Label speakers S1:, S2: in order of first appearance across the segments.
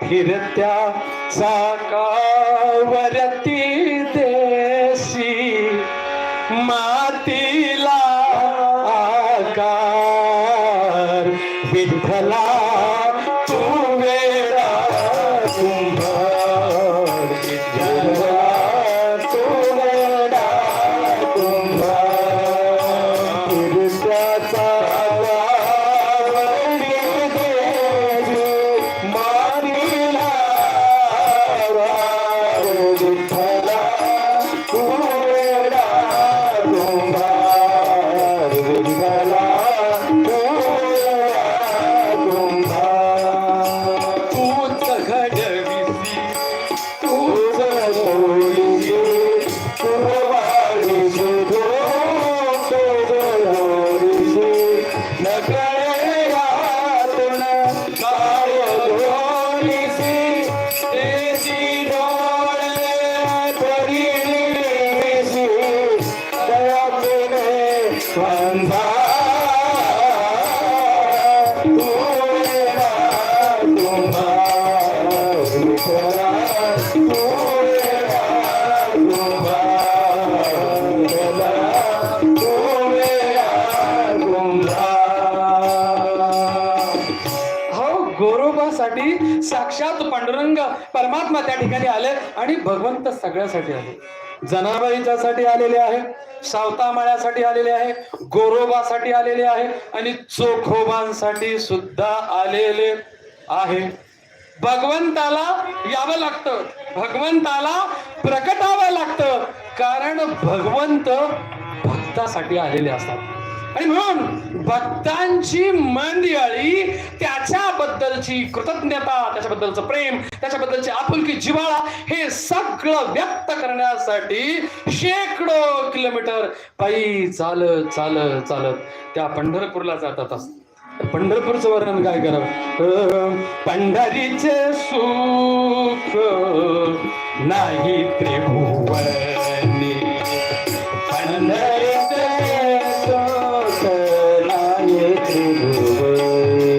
S1: फिरत्या चाकावरती देशी मातीला आकार विठ्ठला तू वेडा कुंभार विठ्ठला तू वेडा कुंभार फिरत्या चाकावरती देशी मातीला विठ्ठला तू वेडा कुंभार विठ्ठला तू वेडा कुंभार तूच घडविसी तूच घडविसी कुरवाडीसी धोतोडीसी नकळे यातून काय धोनीसी तेची डोळे परिणीसी दयापुणे वंदा तू वेडा कुंभार विठ्ठला तू वेडा कुंभार विठ्ठला तू वेडा कुंभार. हो, गोरोबासाठी साक्षात पांडुरंग परमात्मा त्या ठिकाणी आले आणि भगवंत सगळ्यासाठी आले. जनाबाईंच्यासाठी आलेले आहे, सावतामाळ्यासाठी आलेले आहे, गोरोबासाठी आलेले आहे आणि चोखोबांसाठी सुद्धा आलेले आहे. भगवंताला यावं लागतं, भगवंताला प्रकटावं लागतं, कारण भगवंत भक्तासाठी आलेले असतात. आणि म्हणून भक्तांची मंदिराळी त्याच्याबद्दलची कृतज्ञता, त्याच्याबद्दलचं प्रेम, त्याच्याबद्दलची आपुलकी, जिव्हाळा हे सगळं व्यक्त करण्यासाठी शेकडो किलोमीटर पायी चालत चालत चालत त्या पंढरपूरला जातात असतात. पंढरपूरचं वर्णन काय करावं? पंढरीचे सुख नाही त्रिभुवनी, पंढरीचे सुख नाही त्रिभुवनी,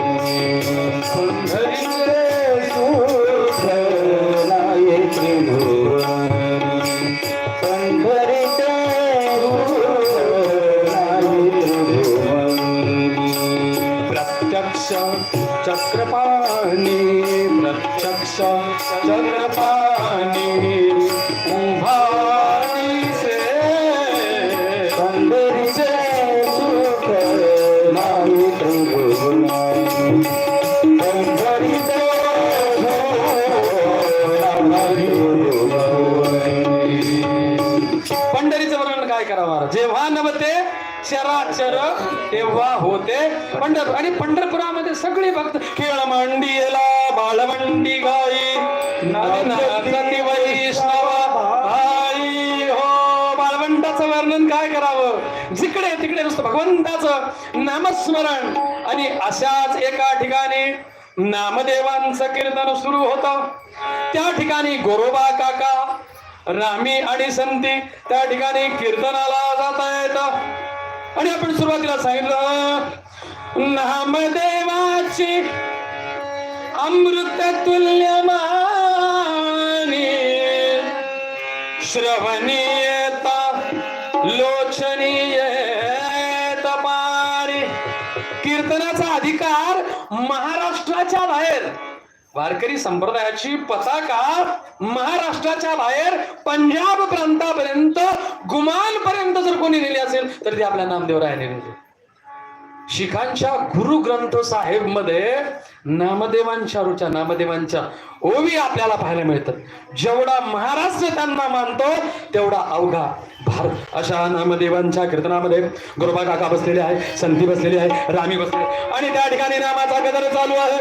S1: पंढरीचे सुख नाही त्रिभुवनी, पंढरीचे सुख नाही त्रिभुवनी. प्रत्यक्ष चक्रपाणी, प्रत्यक्ष चक्रपाणी उभारीसे, पंढरीचे सुख नाही त्रिभुवनी, पंढरीचे सुख नाही त्रिभुवनी. पंढरीचं वर्णन काय करावं? जेव्हा नव्हते चराचर तेव्हा होते पंढरपूर. आणि पंढरपुरामध्ये सगळे भक्त खेळ मांडीला बाळवंडी गाई नाचती वैष्णव आई हो. बाळवंटाचं वर्णन काय करावं? जिकडे तिकडे नुसतं भगवंताचं नामस्मरण. आणि अशाच एका ठिकाणी नामदेवांचं कीर्तन सुरू होतं. त्या ठिकाणी गोरोबा काका, रामी आणि संती त्या ठिकाणी कीर्तनाला जाता येतं. आणि आपण सुरुवातीला सांगितलं नामदेवाची अमृत तुल्यमानी श्रवणीयता लोचनीयत पारी. कीर्तनाचा अधिकार महाराष्ट्राच्या बाहेर, वारकरी संप्रदायाची पताका महाराष्ट्राच्या बाहेर पंजाब प्रांतापर्यंत, गुमान पर्यंत जर कोणी नेली असेल तर ती आपल्या नामदेवरायाने नेली. शिखांच्या गुरु ग्रंथ साहेब मध्ये नामदेवांच्या नामदेवांच्या ओवी आपल्याला पाहायला मिळतात. जेवढा महाराष्ट्र त्यांना मानतो तेवढा अवघा भारत. अशा नामदेवांच्या कीर्तनामध्ये गोरोबा काका बसलेले आहे, संती बसलेली आहे, रामी बसलेली आणि त्या ठिकाणी नामाचा गजर चालू आहे.